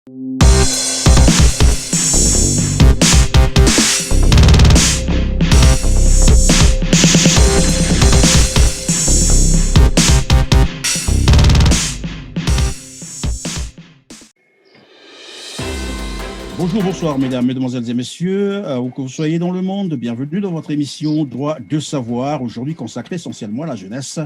Bonjour, bonsoir, mesdames, mesdemoiselles et messieurs, où que vous soyez dans le monde, bienvenue dans votre émission Droit de savoir, aujourd'hui consacrée essentiellement à la jeunesse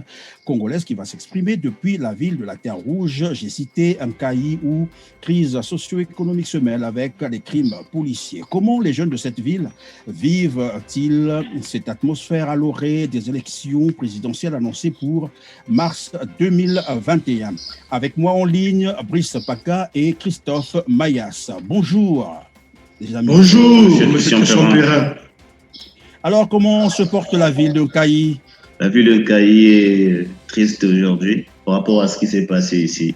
congolaise qui va s'exprimer depuis la ville de la Terre Rouge. J'ai cité un cahier où crise socio-économique se mêle avec les crimes policiers. Comment les jeunes de cette ville vivent-ils cette atmosphère à l'orée des élections présidentielles annoncées pour mars 2021? Avec moi en ligne, Brice Paka et Christophe Mayas. Bonjour. Bonjour, monsieur Christian Perrin. Alors, comment se porte la ville de Kayi? La ville de Kayi est triste aujourd'hui par rapport à ce qui s'est passé ici,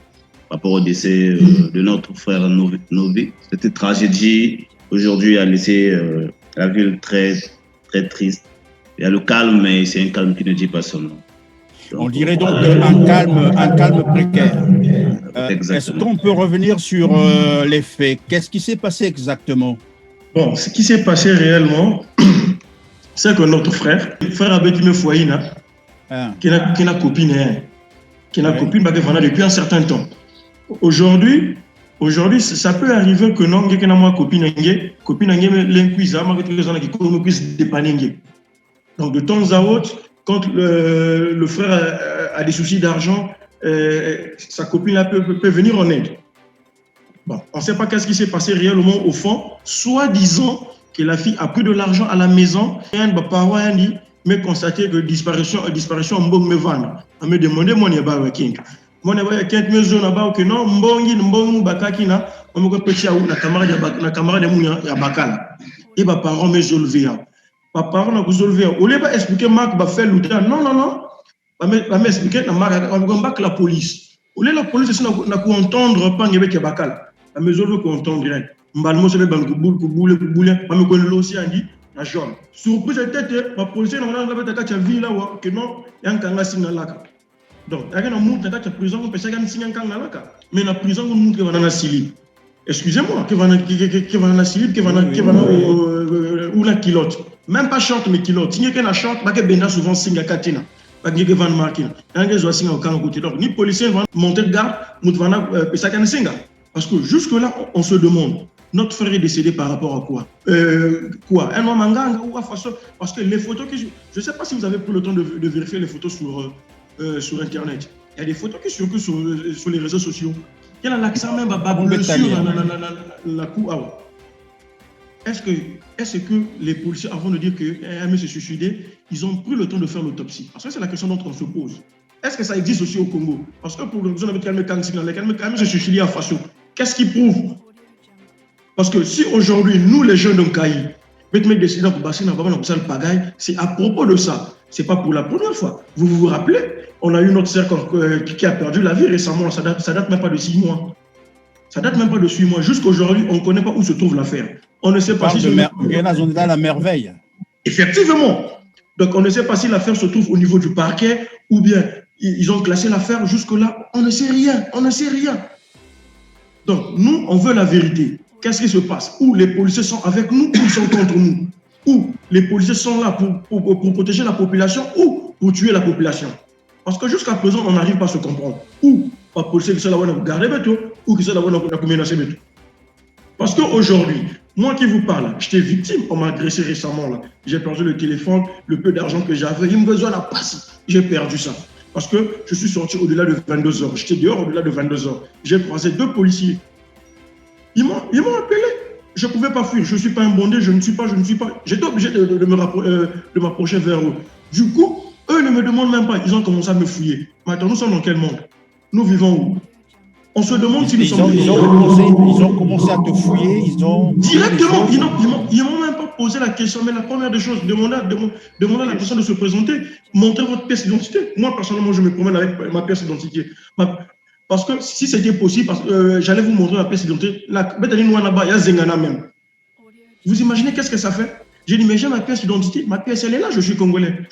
par rapport au décès de notre frère Novi. Cette tragédie aujourd'hui a laissé la ville très, très triste. Il y a le calme, mais c'est un calme qui ne dit pas son nom. On dirait donc un calme précaire. Est-ce qu'on peut revenir sur les faits? Qu'est-ce qui s'est passé exactement? Bon, ce qui s'est passé réellement, c'est que notre frère Abedime Fouaïna, qui n'a copine, depuis un certain temps. Aujourd'hui, ça peut arriver que non, que moi copine donc de temps à autre, quand le frère a des soucis d'argent, sa copine là peut venir en aide. Bon, on ne sait pas qu'est-ce qui s'est passé réellement au fond. Soi-disant que la fille a pris de l'argent à la maison, mais constaté que disparition en bon me vendre. On me demandé mon yaba waking. Mon yaba waking me zone aba que non mbongi bakakina, on me petit à la camarade de mouya ya bakala. Et ba parents me zolvia. Papa on a zolvia. Au lieu de expliquer Marc va faire l'outil. Non. Va m'expliquer la police. Au lieu de la police n'a pas entendre pas ngebe ke bakala. La maison veut qu'on entende rien. Mbalmo se boule, me connaît aussi andi na jaune. Surprise tête, ma police n'a pas ta ville là que non, yankanga sinalaka. Donc, il y a un ta prison on peut ça sinalaka. Mais la prison on montre que va na silib. Excusez-moi, que va na silib, que va ou la kilote. Même pas short mais kilote. Signé que na short, ba que bena souvent singa katina. Ba que van marquer. Yanga zo singa au camp côté. Donc, ni policier vont monter de garde, mutvana pesa kan singa. Parce que jusque-là, on se demande, notre frère est décédé par rapport à quoi? Un homme en gang ou à façon? Parce que les photos je ne sais pas si vous avez pris le temps de vérifier les photos sur Internet. Il y a des photos qui circulent sur les réseaux sociaux. Il y a l'accent même à babouler sur la cour. Est-ce que les policiers, avant de dire qu'un homme s'est suicidé, ils ont pris le temps de faire l'autopsie? Parce que c'est la question dont on se pose. Est-ce que ça existe aussi au Congo? Parce que pour nous, on avait calmé quand même se suicider à façon. Qu'est-ce qui prouve? Parce que si aujourd'hui, nous les jeunes de Kayi, c'est à propos de ça. Ce n'est pas pour la première fois. Vous vous rappelez, on a eu notre sœur qui a perdu la vie récemment. Ça date même pas de 6 mois. Ça date même pas de 6 mois. Jusqu'aujourd'hui, on ne connaît pas où se trouve l'affaire. On ne sait pas si la merveille. Effectivement. Donc on ne sait pas si l'affaire se trouve au niveau du parquet ou bien ils ont classé l'affaire jusque-là. On ne sait rien. Donc, nous, on veut la vérité. Qu'est-ce qui se passe? Où les policiers sont avec nous ou ils sont contre nous? Où les policiers sont là pour protéger la population ou pour tuer la population? Parce que jusqu'à présent, on n'arrive pas à se comprendre. Ou les policiers qui sont là pour garder Beto ou qui sont là pour menacer Beto. Parce qu'aujourd'hui, moi qui vous parle, j'étais victime, on m'a agressé récemment. Là. J'ai perdu le téléphone, le peu d'argent que j'avais, il me besoin de la passe. J'ai perdu ça. Parce que je suis sorti au-delà de 22 heures. J'étais dehors au-delà de 22 heures. J'ai croisé 2 policiers. Ils m'ont appelé. Je ne pouvais pas fuir. Je ne suis pas un bondé, je ne suis pas. J'étais obligé de m'approcher vers eux. Du coup, eux ne me demandent même pas. Ils ont commencé à me fouiller. Maintenant, nous sommes dans quel monde? Nous vivons où? On se demande si nous sommes... Ils ont commencé à te fouiller. Directement. Ils m'ont même pas posé la question. Mais la première des choses, demander à la personne de se présenter, montrer votre pièce d'identité. Moi, personnellement, je me promène avec ma pièce d'identité. Parce que si c'était possible, j'allais vous montrer ma pièce d'identité. Il y a Zengana même. Vous imaginez qu'est-ce que ça fait? J'ai dit, mais j'ai ma pièce d'identité. Ma pièce, elle est là, je suis congolais.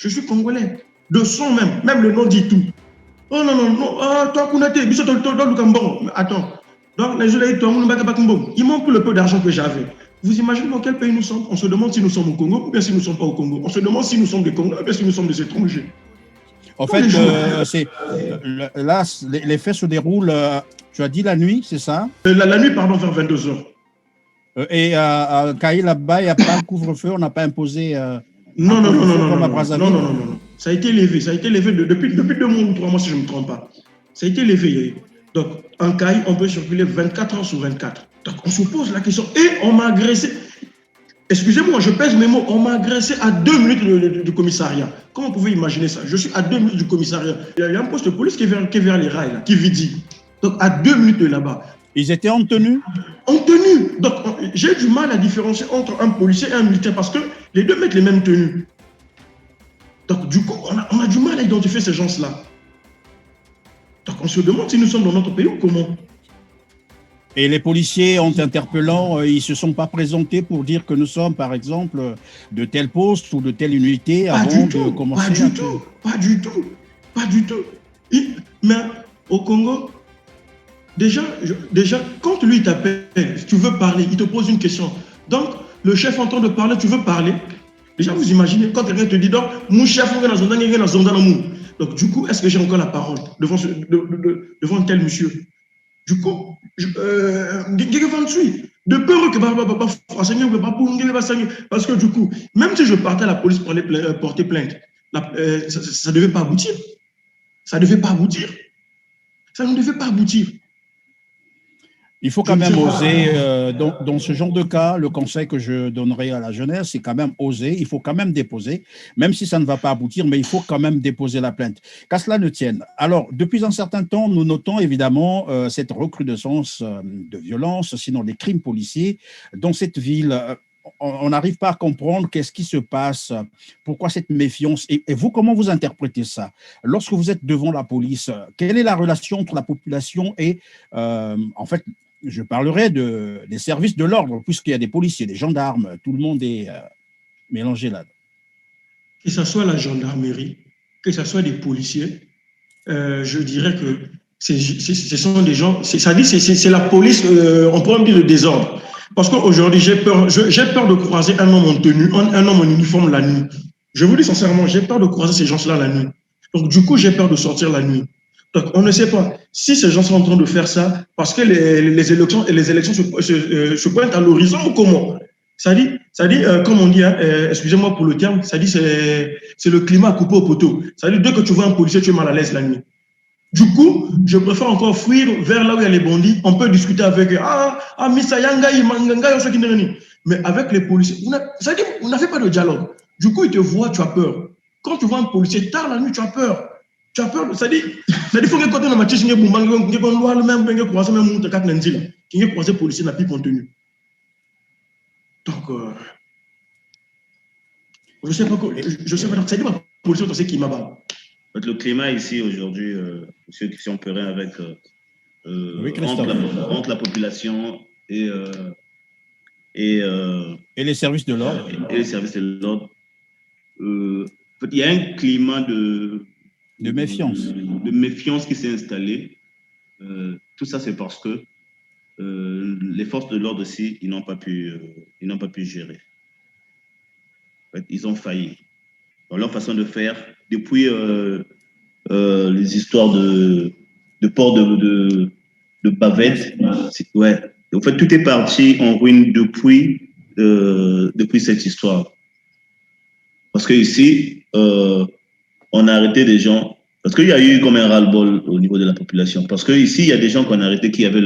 De son même le nom dit tout. Oh non, ah, toi, Kounate, attends, Donc, les gens, ils m'ont pris le peu d'argent que j'avais. Vous imaginez dans quel pays nous sommes? On se demande si nous sommes au Congo ou bien si nous ne sommes pas au Congo. On se demande si nous sommes des Congolais ou bien si nous sommes des étrangers. En fait, là, les faits se déroulent, tu as dit la nuit, c'est ça? La nuit, pardon, vers 22 h. Et à Kaï, là-bas, il n'y a pas de couvre-feu, on n'a pas imposé. Non. Ça a été levé, depuis 2 mois ou 3 mois, si je ne me trompe pas. Ça a été levé. Donc, en Kaï, on peut circuler 24 h sur 24. Donc, on se pose la question. Et on m'a agressé. Excusez-moi, je pèse mes mots. On m'a agressé à 2 minutes du commissariat. Comment vous pouvez imaginer ça? Je suis à 2 minutes du commissariat. Il y a un poste de police qui est vers les rails, là, qui vidit. Donc, à 2 minutes de là-bas. Ils étaient en tenue? En tenue. Donc, j'ai du mal à différencier entre un policier et un militaire parce que les deux mettent les mêmes tenues. Donc, du coup, on a du mal à identifier ces gens-là. Donc, on se demande si nous sommes dans notre pays ou comment. Et les policiers, en interpellant, ils ne se sont pas présentés pour dire que nous sommes, par exemple, de tel poste ou de telle unité avant de commencer? Pas du tout. Mais au Congo, déjà, quand lui t'appelle, si tu veux parler, il te pose une question. Donc, le chef entend de parler, tu veux parler. Déjà, vous imaginez, quand quelqu'un te dit, donc, mon chef, on est dans zone. Donc, du coup, est-ce que j'ai encore la parole devant un tel monsieur? Du coup, de peur que parce que du coup, même si je partais à la police pour aller porter plainte, ça ne devait pas aboutir. Ça ne devait pas aboutir. Il faut quand même oser, dans ce genre de cas, le conseil que je donnerai à la jeunesse, c'est quand même oser, il faut quand même déposer, même si ça ne va pas aboutir, mais il faut quand même déposer la plainte. Qu'à cela ne tienne. Alors, depuis un certain temps, nous notons évidemment cette recrudescence de violence, sinon des crimes policiers dans cette ville. On n'arrive pas à comprendre qu'est-ce qui se passe, pourquoi cette méfiance. Et vous, comment vous interprétez ça? Lorsque vous êtes devant la police, quelle est la relation entre la population et, en fait, je parlerai des services de l'ordre, puisqu'il y a des policiers, des gendarmes, tout le monde est mélangé là. Que ce soit la gendarmerie, que ce soit des policiers, je dirais que ce sont des gens, c'est la police, on pourrait dire le désordre. Parce qu'aujourd'hui, j'ai peur de croiser un homme en tenue, un homme en uniforme la nuit. Je vous dis sincèrement, j'ai peur de croiser ces gens-là la nuit. Donc, du coup, j'ai peur de sortir la nuit. Donc, on ne sait pas si ces gens sont en train de faire ça parce que les élections se pointent à l'horizon ou comment. Ça dit, comme on dit, excusez-moi pour le terme, ça dit c'est le climat coupé au poteau. Ça dit, dès que tu vois un policier, tu es mal à l'aise la nuit. Du coup, je préfère encore fuir vers là où il y a les bandits. On peut discuter avec eux. Mais avec les policiers, vous n'avez pas de dialogue. Du coup, ils te voient, tu as peur. Quand tu vois un policier tard la nuit, tu as peur. Tu as peur. Ça dit, faut que quand on a matché, il y a même croisé policier n'a plus contenu. Donc, je sais pas. Ça dit ma policier, c'est qui m'a battu. Le climat ici aujourd'hui, monsieur, si on peut rien avec entre la population et les services de l'ordre. Et les services de l'ordre. Il y a un climat de méfiance. De méfiance qui s'est installé. Tout ça, c'est parce que les forces de l'ordre aussi, ils n'ont pas pu gérer. En fait, ils ont failli. Dans leur façon de faire, depuis les histoires de port de bavettes, ouais. En fait, tout est parti en ruine depuis cette histoire. Parce que ici, on a arrêté des gens, parce qu'il y a eu comme un ras-le-bol au niveau de la population. Parce que ici, il y a des gens qu'on a arrêtés qui avaient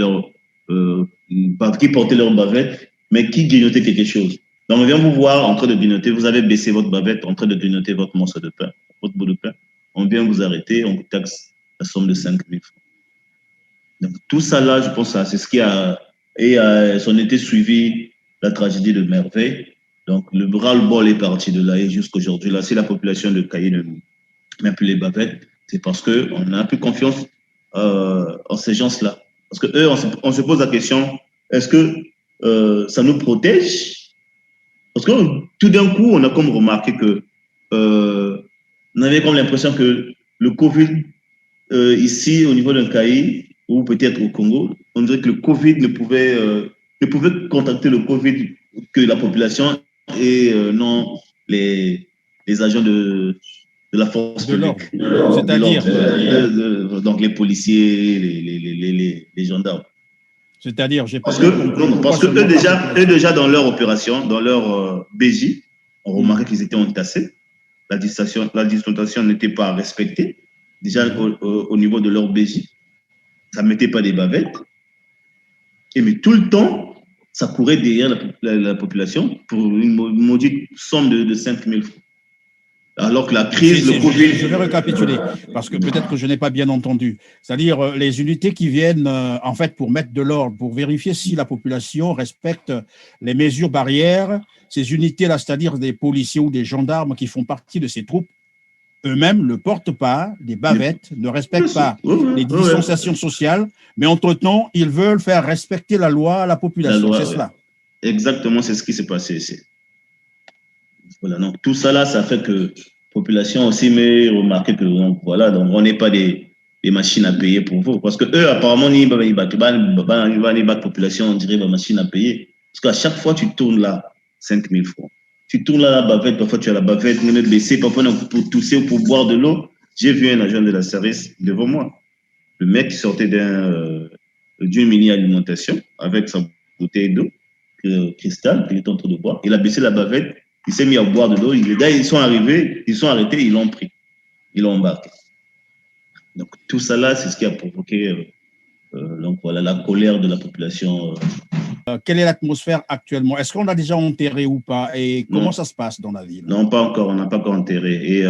qui portaient leur bavette, mais qui grignotaient quelque chose. Donc, on vient vous voir en train de grignoter, vous avez baissé votre bavette en train de grignoter votre morceau de pain, votre bout de pain. On vient vous arrêter, on vous taxe la somme de 5 000 francs. Donc, tout ça là, je pense que c'est ce qui a... Et on était suivi la tragédie de Merveille. Donc, le ras-le-bol est parti de là et jusqu'à aujourd'hui. Là, si la population de Kayi ne met plus les bavettes, c'est parce qu'on n'a plus confiance en ces gens-là. Parce qu'eux, on se pose la question, est-ce que ça nous protège? Parce que tout d'un coup, on a comme remarqué que on avait comme l'impression que le Covid, ici, au niveau de Kayi, ou peut-être au Congo, on dirait que le Covid ne pouvait contacter le Covid que la population et non les agents de la force De l'ordre. publique, de C'est-à-dire, l'ordre, donc les policiers, les gendarmes. c'est-à-dire, j'ai pas Parce bien compris. que, parce que eux déjà dans leur opération, dans leur BJ, on remarquait qu'ils étaient entassés. La distanciation n'était pas respectée. Déjà au niveau de leur BJ, ça ne mettait pas des bavettes. Mais tout le temps, ça courait derrière la population pour une maudite somme de 5 000 francs. Alors que la crise, le Covid... Je vais récapituler, parce que peut-être que je n'ai pas bien entendu. C'est-à-dire les unités qui viennent, en fait, pour mettre de l'ordre, pour vérifier si la population respecte les mesures barrières. Ces unités-là, c'est-à-dire des policiers ou des gendarmes qui font partie de ces troupes, eux-mêmes ne portent pas des bavettes, ne respectent pas les distanciations sociales, mais entre-temps, ils veulent faire respecter la loi à la population. C'est cela. Exactement, c'est ce qui s'est passé ici. Voilà, donc tout ça là, ça fait que la population aussi m'a remarqué que donc, voilà, donc on n'est pas des machines à payer pour vous. Parce que eux, apparemment, ils la population, on dirait des machines à payer. Parce qu'à chaque fois, tu tournes là, 5 000 francs. Tu tournes là la bavette, parfois tu as la bavette, même blessé, parfois pour tousser ou pour boire de l'eau. J'ai vu un agent de la service devant moi. Le mec sortait d'une mini-alimentation avec sa bouteille d'eau, cristal, qu'il était en train de boire. Il a baissé la bavette, il s'est mis à boire de l'eau. Les gars, ils sont arrivés, ils sont arrêtés, ils l'ont pris. Ils l'ont embarqué. Donc tout ça là, c'est ce qui a provoqué donc, voilà, la colère de la population. Quelle est l'atmosphère actuellement? Est-ce qu'on a déjà enterré ou pas? Et comment ça se passe dans la ville? Non, pas encore, on n'a pas encore enterré. Et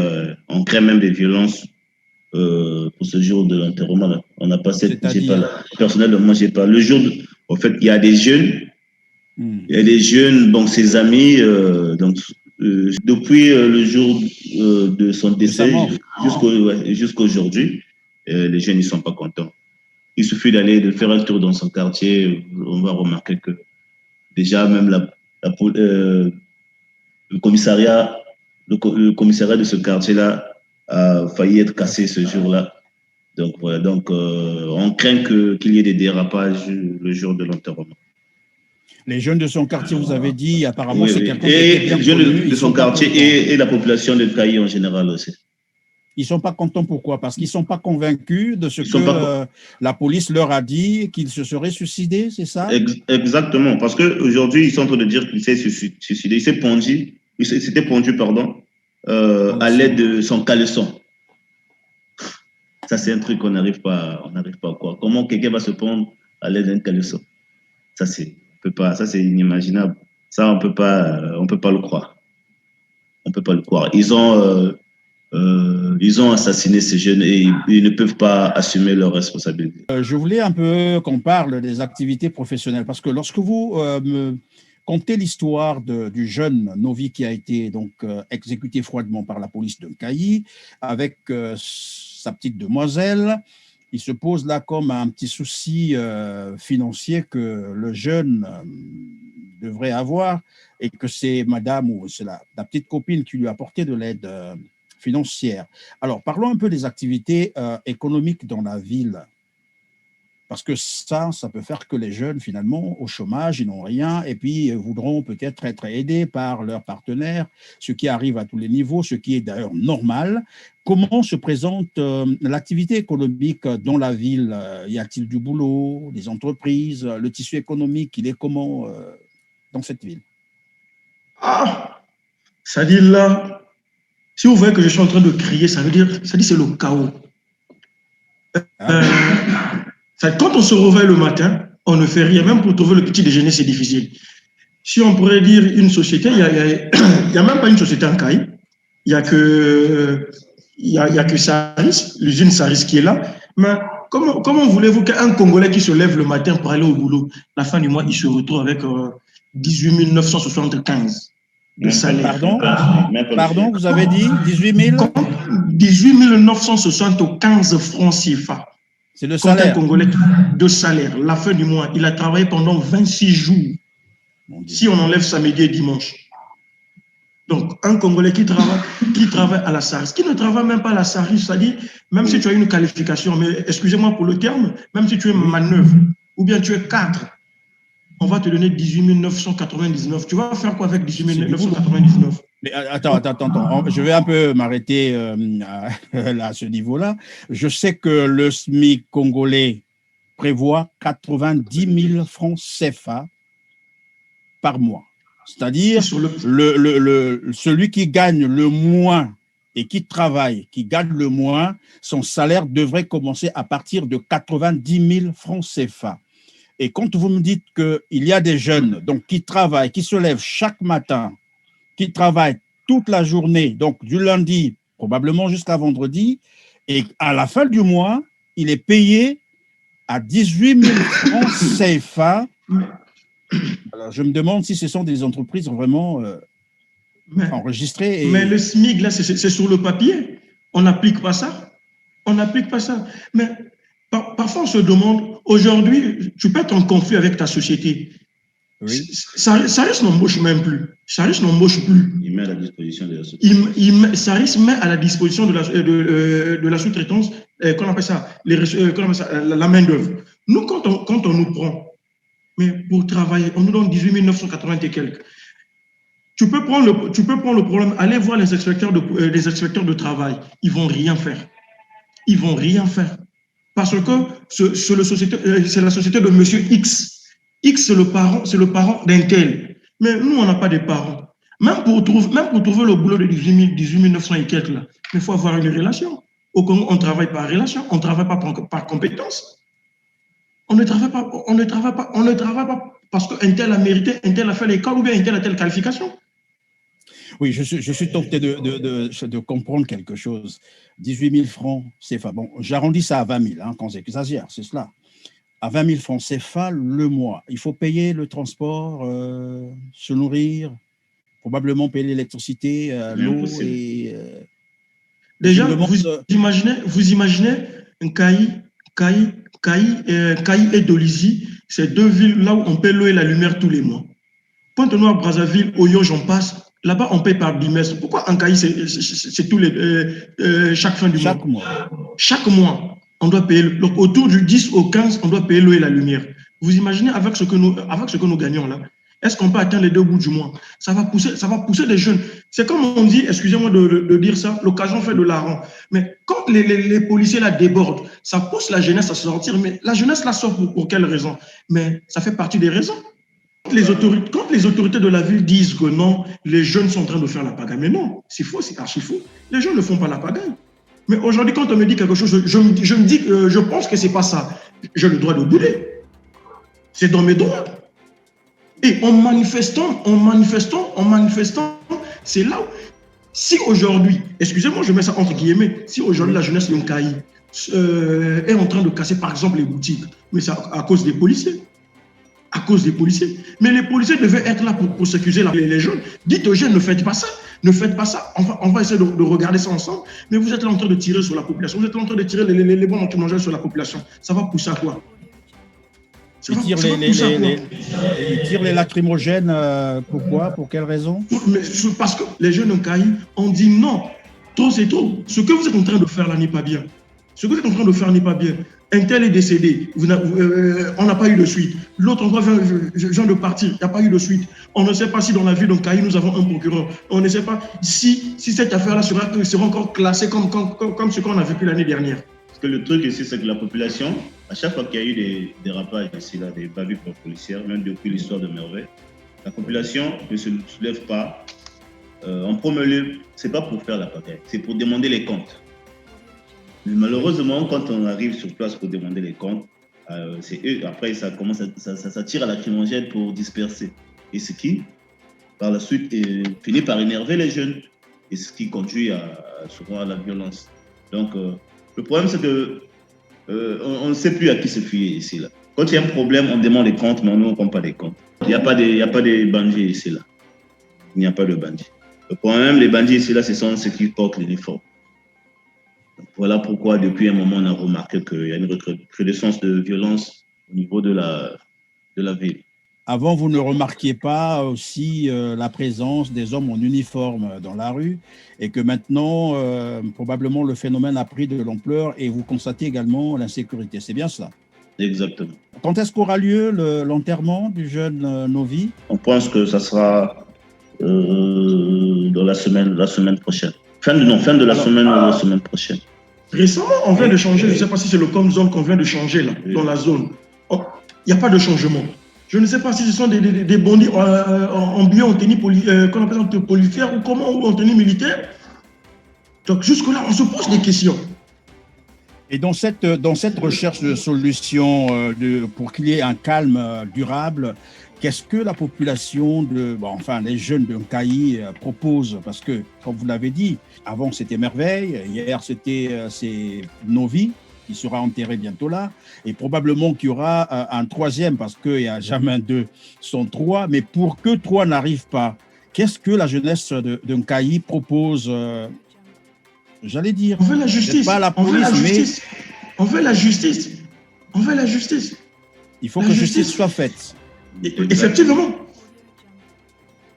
on crée même des violences pour ce jour de l'enterrement. On n'a pas cette... Personnellement, j'ai pas. Le jour, en fait, il y a des jeunes. Il y a des jeunes, donc ses amis, depuis le jour de son décès jusqu'à aujourd'hui, les jeunes ne sont pas contents. Il suffit de faire un tour dans son quartier, on va remarquer que déjà même le commissariat de ce quartier-là a failli être cassé ce jour-là. Donc voilà, donc on craint qu'il y ait des dérapages le jour de l'enterrement. Les jeunes de son quartier, vous avez dit, apparemment, c'est quelqu'un qui est bien connu. Et les jeunes de son quartier et la population de Kayi en général aussi. Ils ne sont pas contents, pourquoi? Parce qu'ils ne sont pas convaincus de ce que la police leur a dit, qu'ils se seraient suicidés, c'est ça? Exactement, parce qu'aujourd'hui, ils sont en train de dire qu'il s'est suicidé. Il s'était pendu, à l'aide de son caleçon. Ça, c'est un truc qu'on n'arrive pas à croire. Comment quelqu'un va se pendre à l'aide d'un caleçon? Ça, c'est inimaginable. Ça, on peut pas le croire. On peut pas le croire. Ils ont assassiné ces jeunes et ils ne peuvent pas assumer leurs responsabilités. Je voulais un peu qu'on parle des activités professionnelles parce que lorsque vous me contez l'histoire du jeune Novi qui a été donc exécuté froidement par la police de Kayi avec sa petite demoiselle, il se pose là comme un petit souci financier que le jeune devrait avoir et que c'est madame ou c'est la petite copine qui lui a apporté de l'aide financière. Alors, parlons un peu des activités économiques dans la ville. Parce que ça peut faire que les jeunes, finalement, au chômage, ils n'ont rien et puis voudront peut-être être aidés par leurs partenaires, ce qui arrive à tous les niveaux, ce qui est d'ailleurs normal. Comment se présente l'activité économique dans la ville? Y a-t-il du boulot, des entreprises? Le tissu économique, il est comment dans cette ville? Ça dit là, si vous voyez que je suis en train de crier, ça dit c'est le chaos. Quand on se réveille le matin, on ne fait rien. Même pour trouver le petit déjeuner, c'est difficile. Si on pourrait dire une société, il n'y a même pas une société en Kayi. Il n'y a que Saris, l'usine Saris qui est là. Mais comment voulez-vous qu'un Congolais qui se lève le matin pour aller au boulot, la fin du mois, il se retrouve avec 18 975 de salaire? Pardon, vous avez dit 18 000? 18 975 francs CFA. C'est le salaire. Un Congolais de salaire, la fin du mois, il a travaillé pendant 26 jours. Si on enlève samedi et dimanche. Donc, un Congolais qui travaille à la SARIS, qui ne travaille même pas à la SARIS, c'est-à-dire, même si tu as une qualification, mais excusez-moi pour le terme, même si tu es manœuvre, ou bien tu es cadre, on va te donner 18 999. Tu vas faire quoi avec 18 999? Mais attends. Je vais un peu m'arrêter à ce niveau-là. Je sais que le SMIC congolais prévoit 90 000 francs CFA par mois. C'est-à-dire celui qui gagne le moins et qui travaille, qui gagne le moins, son salaire devrait commencer à partir de 90 000 francs CFA. Et quand vous me dites qu'il y a des jeunes donc, qui travaillent, qui se lèvent chaque matin, qui travaillent toute la journée, donc du lundi probablement jusqu'à vendredi, et à la fin du mois, il est payé à 18 000 francs CFA. Alors, je me demande si ce sont des entreprises vraiment enregistrées. Mais le SMIC, là, c'est sur le papier. On n'applique pas ça. On n'applique pas ça. Mais parfois, on se demande, aujourd'hui, tu peux être en conflit avec ta société. Oui. Saris n'embauche même plus. Saris n'embauche plus. Il met à la disposition de la sous-traitance. Saris met à la disposition de la sous-traitance, qu'on appelle ça, la main-d'œuvre. Nous, quand on nous prend, mais pour travailler, on nous donne 18 980 et quelques. Tu peux prendre le problème, aller voir les inspecteurs de travail. Ils ne vont rien faire. Ils ne vont rien faire. Parce que c'est la société de monsieur X. X, c'est le parent d'un tel. Mais nous, on n'a pas de parents. Même pour trouver le boulot de 18 900 et quelques, là, il faut avoir une relation. Au Congo, on ne travaille pas par relation, on ne travaille pas par compétence. On ne travaille pas parce qu'un tel a mérité, un tel a fait l'école ou bien un tel a telle qualification. Oui, je suis tenté de comprendre quelque chose. 18 000 francs CFA. Bon, j'arrondis ça à 20 000, hein, quand j'exagère, c'est cela. À 20 000 francs CFA le mois. Il faut payer le transport, se nourrir, probablement payer l'électricité, l'eau et... Déjà, vous imaginez un Caï et Dolisie, c'est deux villes là où on paie l'eau et la lumière tous les mois. Pointe-Noire, Brazzaville, Oyo, j'en passe. Là-bas, on paye par bimestre. Pourquoi en Caï, c'est chaque fin du mois? Chaque mois, on doit payer. Donc, autour du 10 au 15, on doit payer l'eau et la lumière. Vous imaginez avec ce que nous gagnons là? Est-ce qu'on peut atteindre les deux bouts du mois? Ça va pousser les jeunes. C'est comme on dit, excusez-moi de dire ça, l'occasion fait de larron. Mais quand les policiers là débordent, ça pousse la jeunesse à sortir. Mais la jeunesse là sort pour quelle raison? Mais ça fait partie des raisons. Quand les autorités de la ville disent que non, les jeunes sont en train de faire la pagaille. Mais non, c'est faux, c'est archi faux. Les jeunes ne font pas la pagaille. Mais aujourd'hui, quand on me dit quelque chose, je me dis que je pense que ce n'est pas ça. J'ai le droit de bouder. C'est dans mes droits. Et en manifestant, c'est là où, si aujourd'hui, excusez-moi, je mets ça entre guillemets, si aujourd'hui la jeunesse Yonkaï est en train de casser par exemple les boutiques, mais c'est à cause des policiers. À cause des policiers. Mais les policiers devaient être là pour s'accuser les jeunes. Dites aux jeunes, ne faites pas ça. Ne faites pas ça. On va essayer de regarder ça ensemble. Mais vous êtes là en train de tirer sur la population. Vous êtes là en train de tirer les bons anti-mangeurs sur la population. Ça va pousser à quoi? Ils tirent les lacrymogènes. Pourquoi? Pour quelle raison? Parce que les jeunes en Caï ont dit non. Trop, c'est trop. Ce que vous êtes en train de faire là n'est pas bien. Ce que vous êtes en train de faire n'est pas bien. Un tel est décédé, on n'a pas eu de suite. L'autre endroit vient de partir, il n'y a pas eu de suite. On ne sait pas si dans la ville de Caï, nous avons un procureur. On ne sait pas si cette affaire-là sera encore classée comme ce qu'on a vécu l'année dernière. Parce que le truc ici, c'est que la population, à chaque fois qu'il y a eu des dérapages ici, là, des bavures policières, même depuis l'histoire de Merveille, la population ne se soulève pas. En premier lieu, ce n'est pas pour faire la pagaille, c'est pour demander les comptes. Mais malheureusement, quand on arrive sur place pour demander les comptes, c'est eux, après ça tire à la lacrymogène pour disperser. Et ce qui, par la suite, finit par énerver les jeunes. Et ce qui conduit souvent à la violence. Donc, le problème, c'est que on ne sait plus à qui se fier ici. Là. Quand il y a un problème, on demande les comptes, mais nous, on ne compte pas les comptes. Il n'y a pas de bandits ici. Là. Il n'y a pas de bandits. Le problème, les bandits ici, là, ce sont ceux qui portent l'uniforme. Voilà pourquoi, depuis un moment, on a remarqué qu'il y a une recrudescence de violence au niveau de la ville. Avant, vous ne remarquiez pas aussi la présence des hommes en uniforme dans la rue et que maintenant, probablement, le phénomène a pris de l'ampleur et vous constatez également l'insécurité. C'est bien cela? Exactement. Quand est-ce qu'aura lieu l'enterrement du jeune Novi? On pense que ça sera dans la semaine prochaine. Fin de la semaine prochaine. Récemment, on vient de changer, je ne sais pas si c'est le comme zone qu'on vient de changer là, dans la zone. Oh, il n'y a pas de changement. Je ne sais pas si ce sont des bandits en bio, en tenue qu'on appelle policière ou comment, ou en tenue militaire. Donc jusque-là, on se pose des questions. Et dans cette recherche de solutions pour qu'il y ait un calme durable, qu'est-ce que la population les jeunes de Nkayi proposent? Parce que, comme vous l'avez dit, avant c'était Merveille, hier c'est Novi qui sera enterré bientôt là, et probablement qu'il y aura un troisième parce qu'il n'y a jamais deux sans trois, mais pour que trois n'arrivent pas, qu'est-ce que la jeunesse de Nkayi propose? J'allais dire, on veut la justice. Pas la police, on veut la justice. On veut la justice. Il faut que justice soit faite. Effectivement.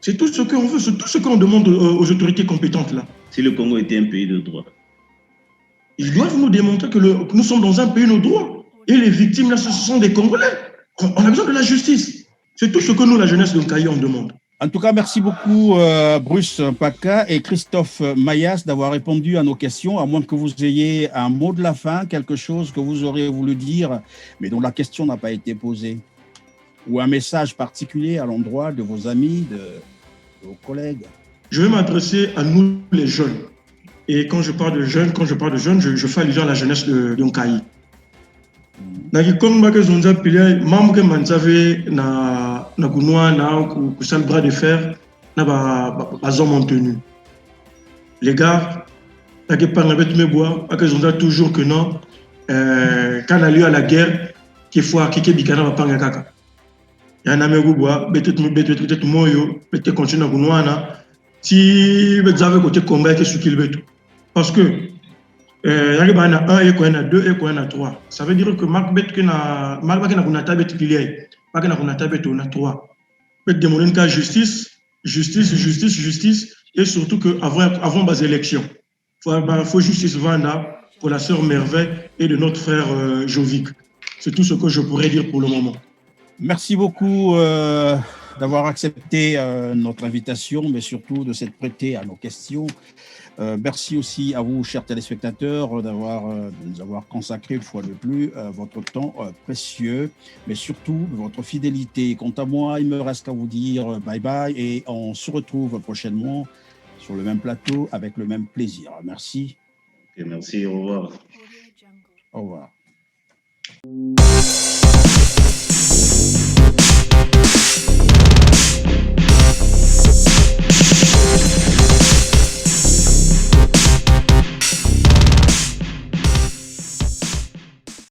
C'est tout ce qu'on veut, c'est tout ce qu'on demande aux autorités compétentes là. Si le Congo était un pays de droit. Ils doivent nous démontrer que nous sommes dans un pays de droit. Et les victimes là, ce sont des Congolais. On a besoin de la justice. C'est tout ce que nous, la jeunesse de Nkayi, on demande. En tout cas, merci beaucoup Bruce Mpaka et Christophe Mayas d'avoir répondu à nos questions, à moins que vous ayez un mot de la fin, quelque chose que vous auriez voulu dire, mais dont la question n'a pas été posée, ou un message particulier à l'endroit de vos amis, de vos collègues. Je vais m'adresser à nous les jeunes. Et quand je parle de jeunes, je fais allusion à la jeunesse de Nkayi. Na kunwa na kusal bras de fer na ba hommes en tenue. Les gars, pas avec mes bois, pas que j'en toujours que non. Quand on a lieu à la guerre, qu'il faut akike bikana ba panga kaka. Ya na mego bois, peut-être moyo, peut-être continuer kunwa na si vous avez côté combat que ce qu'il veut tout. Parce que il y a 1 et il y a 2 et il y a 3. Ça veut dire que Macbeth qui na kuna tabet pilier. Pas que na tabet on a 3. Peut demander une justice, et surtout que avant les élections, faut justice vanda pour la sœur Merveille et de notre frère Jovic. C'est tout ce que je pourrais dire pour le moment. Merci beaucoup d'avoir accepté notre invitation, mais surtout de s'être prêté à nos questions. Merci aussi à vous, chers téléspectateurs, de nous avoir consacré une fois de plus votre temps précieux, mais surtout votre fidélité. Quant à moi, il me reste qu'à vous dire bye bye et on se retrouve prochainement sur le même plateau avec le même plaisir. Merci. Et merci, au revoir. Au revoir.